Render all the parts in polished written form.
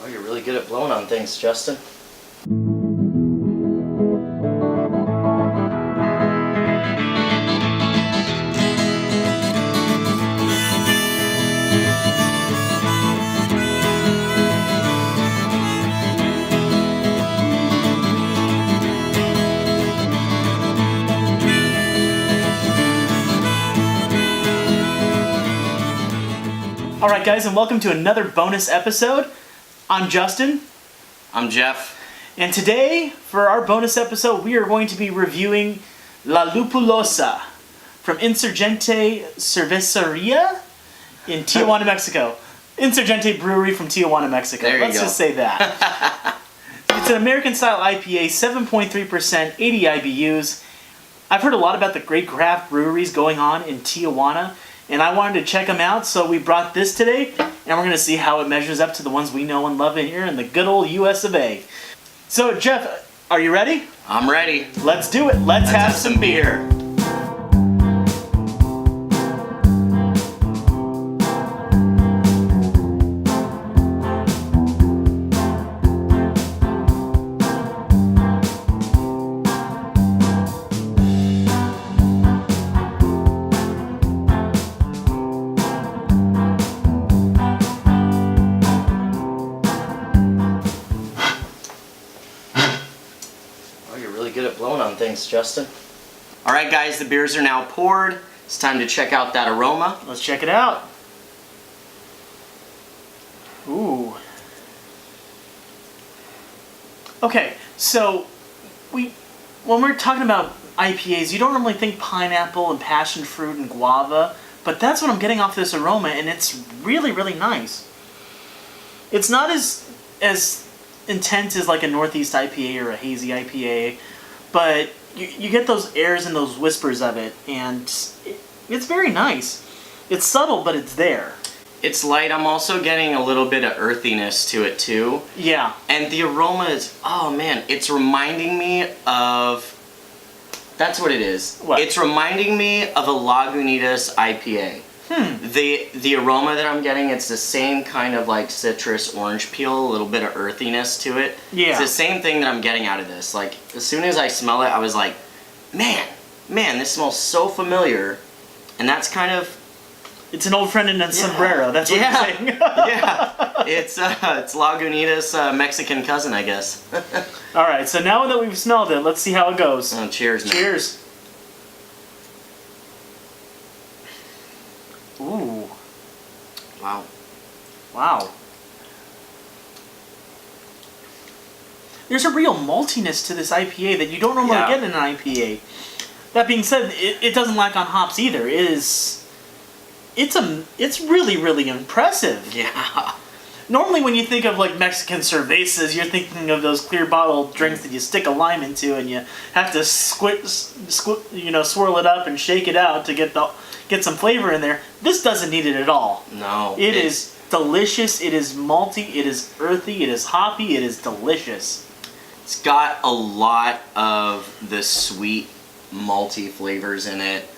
Oh, you're really good at blowing on things, Justin. Alright guys, and welcome to another bonus episode. I'm Justin. I'm Jeff. And today, for our bonus episode, we are going to be reviewing La Lupulosa from Insurgente Cerveceria in Tijuana, Mexico. Insurgente Brewery from Tijuana, Mexico. There you Let's go. just say that. It's an American-style IPA, 7.3%, 80 IBUs. I've heard a lot about the great craft breweries going on in Tijuana, and I wanted to check them out, so we brought this today, and we're going to see how it measures up to the ones we know and love in here in the good old US of A. So, Jeff, are you ready? I'm ready. Let's do it. Let's have some beer. Oh, you're really good at blowing on things, Justin. Alright guys, the beers are now poured. It's time to check out that aroma. Let's check it out. Ooh. Okay, so when we're talking about IPAs, you don't normally think pineapple and passion fruit and guava, but that's what I'm getting off this aroma, and it's really, really nice. It's not as intense as like a Northeast IPA or a hazy IPA, but you get those airs and those whispers of it, and it's very nice. It's subtle, but it's there. It's light. I'm also getting a little bit of earthiness to it too. Yeah. And the aroma is, oh man, it's reminding me of, that's what it is. What? It's reminding me of a Lagunitas IPA. The aroma that I'm getting, it's the same kind of like citrus orange peel, a little bit of earthiness to it. Yeah. It's the same thing that I'm getting out of this. Like, as soon as I smell it, I was like, man, this smells so familiar. And that's kind of... It's an old friend in a sombrero, that's what you're saying. Yeah, it's Lagunitas' Mexican cousin, I guess. Alright, so now that we've smelled it, let's see how it goes. Oh, cheers, man. Cheers. Ooh. Wow. Wow. There's a real maltiness to this IPA that you don't normally get in an IPA. That being said, it doesn't lack on hops either. It's really, really impressive. Yeah. Normally when you think of like Mexican cervezas, you're thinking of those clear bottle drinks that you stick a lime into and you have to swirl it up and shake it out to get some flavor in there. This doesn't need it at all. No. It is delicious, it is malty, it is earthy, it is hoppy, it is delicious. It's got a lot of the sweet, malty flavors in it.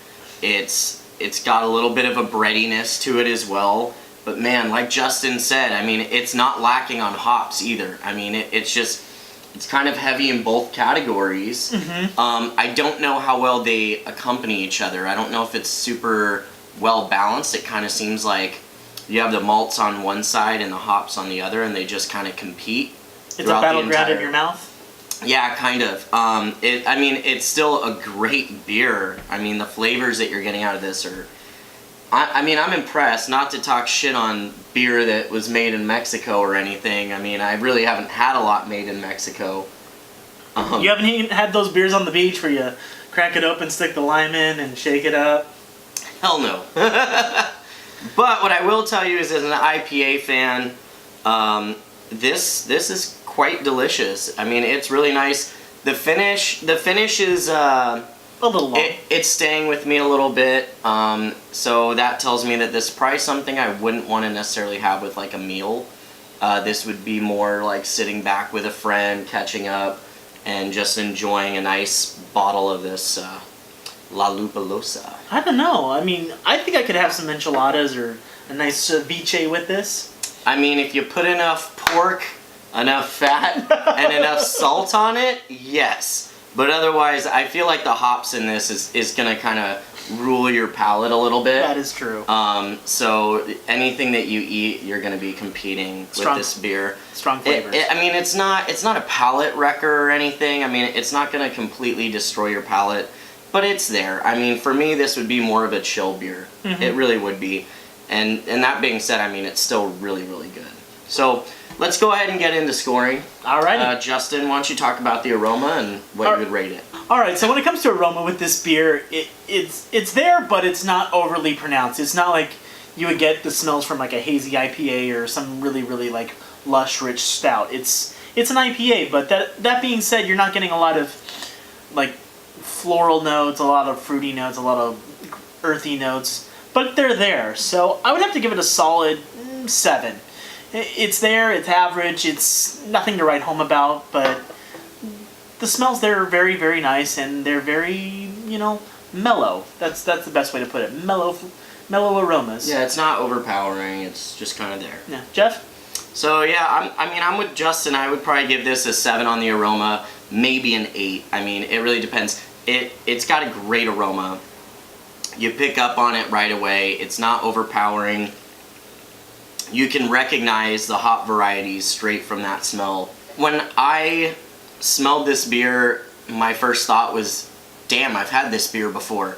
It's got a little bit of a breadiness to it as well. But man, like Justin said, I mean, it's not lacking on hops either. I mean, it's kind of heavy in both categories. I don't know how well they accompany each other. I don't know if it's super well balanced. It kind of seems like you have the malts on one side and the hops on the other, and they just kind of compete. It's a battleground in your mouth? Yeah, kind of. I mean, it's still a great beer. I mean, the flavors that you're getting out of this are... I mean, I'm impressed. Not to talk shit on beer that was made in Mexico or anything. I mean, I really haven't had a lot made in Mexico. You haven't even had those beers on the beach where you crack it open, stick the lime in, and shake it up? Hell no. But what I will tell you is, as an IPA fan, this is quite delicious. I mean, it's really nice. The finish is... a little long. It's staying with me a little bit, so that tells me that this is probably something I wouldn't want to necessarily have with like a meal. This would be more like sitting back with a friend, catching up, and just enjoying a nice bottle of this La Lupulosa. I don't know. I mean, I think I could have some enchiladas or a nice ceviche with this. I mean, if you put enough pork, enough fat, and enough salt on it, yes. But otherwise, I feel like the hops in this is going to kind of rule your palate a little bit. That is true. So anything that you eat, you're going to be competing with this beer. Strong flavors. I mean, it's not a palate wrecker or anything. I mean, it's not going to completely destroy your palate, but it's there. I mean, for me, this would be more of a chill beer. Mm-hmm. It really would be. And that being said, I mean, it's still really, really good. So let's go ahead and get into scoring. All right. Justin, why don't you talk about the aroma and what you would rate it? All right, so when it comes to aroma with this beer, it's there, but it's not overly pronounced. It's not like you would get the smells from like a hazy IPA or some really, really like lush, rich stout. It's an IPA, but that being said, you're not getting a lot of like floral notes, a lot of fruity notes, a lot of earthy notes, but they're there. So I would have to give it a solid 7. It's there, it's average, it's nothing to write home about, but the smells there are very, very nice, and they're very, mellow. That's the best way to put it. Mellow aromas. Yeah, it's not overpowering. It's just kind of there. Yeah, Jeff? So yeah, I'm with Justin. I would probably give this a 7 on the aroma, maybe an 8. I mean, it really depends. It's got a great aroma. You pick up on it right away. It's not overpowering. You can recognize the hop varieties straight from that smell. When I smelled this beer, my first thought was, damn, I've had this beer before.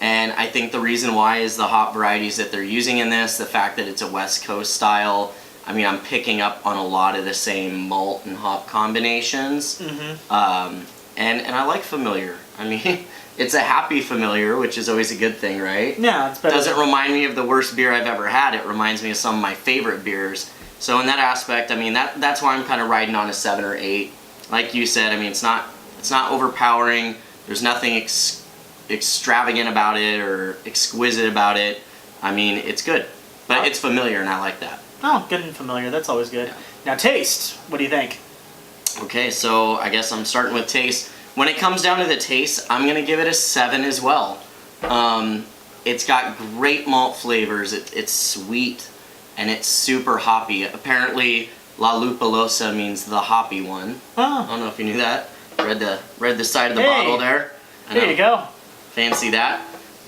And I think the reason why is the hop varieties that they're using in this, the fact that it's a West Coast style. I mean, I'm picking up on a lot of the same malt and hop combinations. Mm-hmm. And I like familiar. I mean, it's a happy familiar, which is always a good thing, right? Yeah, it's better. It doesn't remind me of the worst beer I've ever had. It reminds me of some of my favorite beers. So in that aspect, I mean, that's why I'm kind of riding on a 7 or 8. Like you said, I mean, it's not overpowering. There's nothing extravagant about it or exquisite about it. I mean, it's good, but it's familiar, and I like that. Oh, good and familiar. That's always good. Now, taste. What do you think? Okay, so I guess I'm starting with taste. When it comes down to the taste, I'm gonna give it a 7 as well. It's got great malt flavors. It's sweet, and it's super hoppy. Apparently, La Lupulosa means the hoppy one. Oh. I don't know if you knew that. Read the side of the bottle there. There you go. Fancy that.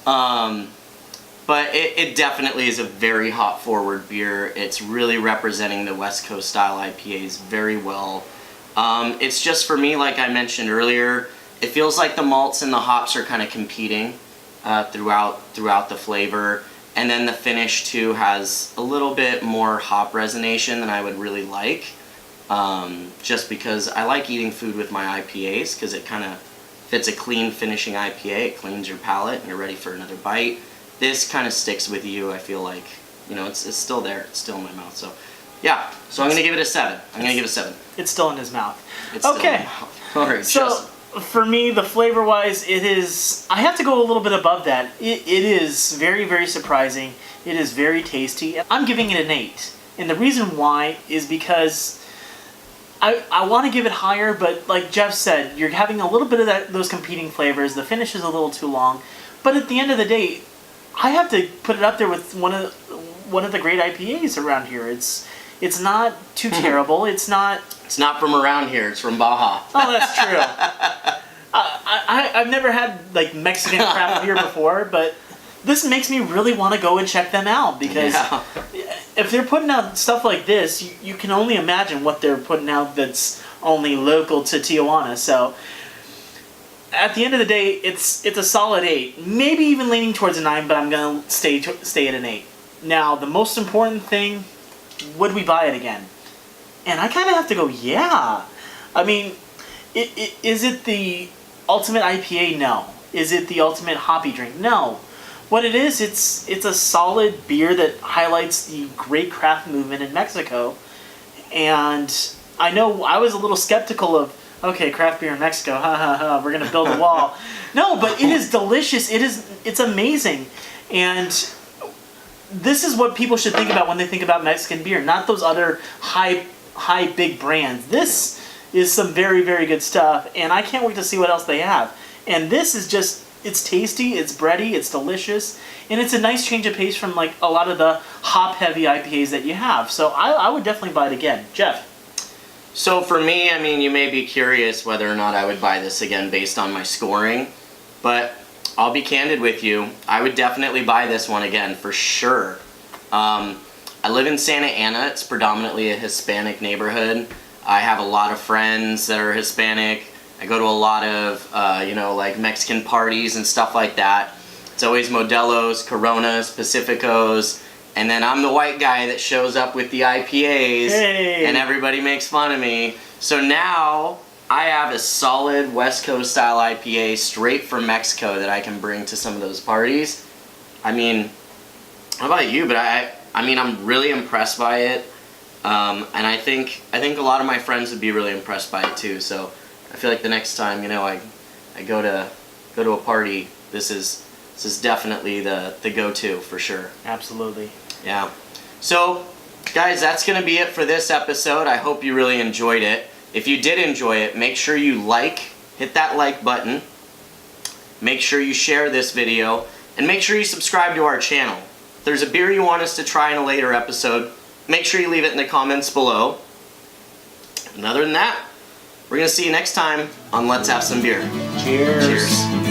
But it definitely is a very hop forward beer. It's really representing the West Coast style IPAs very well. It's just, for me, like I mentioned earlier, it feels like the malts and the hops are kind of competing throughout the flavor. And then the finish too has a little bit more hop resonation than I would really like. Just because I like eating food with my IPAs, because it kind of fits a clean finishing IPA. It cleans your palate and you're ready for another bite. This kind of sticks with you. I feel like, it's still there. It's still in my mouth. So yeah, so I'm going to give it a 7. I'm going to give it a 7. It's still in his mouth. It's still in my mouth. All right, so Justin. For me, the flavor-wise, I have to go a little bit above that. It is very, very surprising. It is very tasty. I'm giving it an 8. And the reason why is because I want to give it higher, but like Jeff said, you're having a little bit of those competing flavors. The finish is a little too long. But at the end of the day, I have to put it up there with one of the great IPAs around here. It's not too terrible. It's not from around here. It's from Baja. Oh, that's true. I've never had like Mexican craft beer before, but this makes me really want to go and check them out, because if they're putting out stuff like this, you can only imagine what they're putting out that's only local to Tijuana. So at the end of the day, it's a solid 8, maybe even leaning towards a 9, but I'm gonna stay at an 8. Now, the most important thing: would we buy it again? And I kind of have to go, yeah. I mean, is it the ultimate IPA? No. Is it the ultimate hoppy drink? No. What it is, it's a solid beer that highlights the great craft movement in Mexico. And I know I was a little skeptical of, okay, craft beer in Mexico, ha ha ha, we're gonna build a wall. No, but it is delicious. It's amazing. And this is what people should think about when they think about Mexican beer, not those other high big brands. This is some very, very good stuff, and I can't wait to see what else they have. And this is just, it's tasty, it's bready, it's delicious, and it's a nice change of pace from like a lot of the hop-heavy IPAs that you have. So I would definitely buy it again. Jeff? So for me, I mean, you may be curious whether or not I would buy this again based on my scoring, but I'll be candid with you. I would definitely buy this one again for sure. I live in Santa Ana. It's predominantly a Hispanic neighborhood. I have a lot of friends that are Hispanic. I go to a lot of, you know, like Mexican parties and stuff like that. It's always Modelos, Coronas, Pacificos, and then I'm the white guy that shows up with the IPAs, Hey. and everybody makes fun of me. So now I have a solid West Coast style IPA straight from Mexico that I can bring to some of those parties. I mean, how about you? But I mean, I'm really impressed by it, and I think a lot of my friends would be really impressed by it too. So I feel like the next time, you know, I go to a party, this is definitely the go-to for sure. Absolutely. Yeah. So, guys, that's going to be it for this episode. I hope you really enjoyed it. If you did enjoy it, make sure you hit that like button. Make sure you share this video, and make sure you subscribe to our channel. If there's a beer you want us to try in a later episode, make sure you leave it in the comments below. And other than that, we're going to see you next time on Let's Have Some Beer. Cheers. Cheers.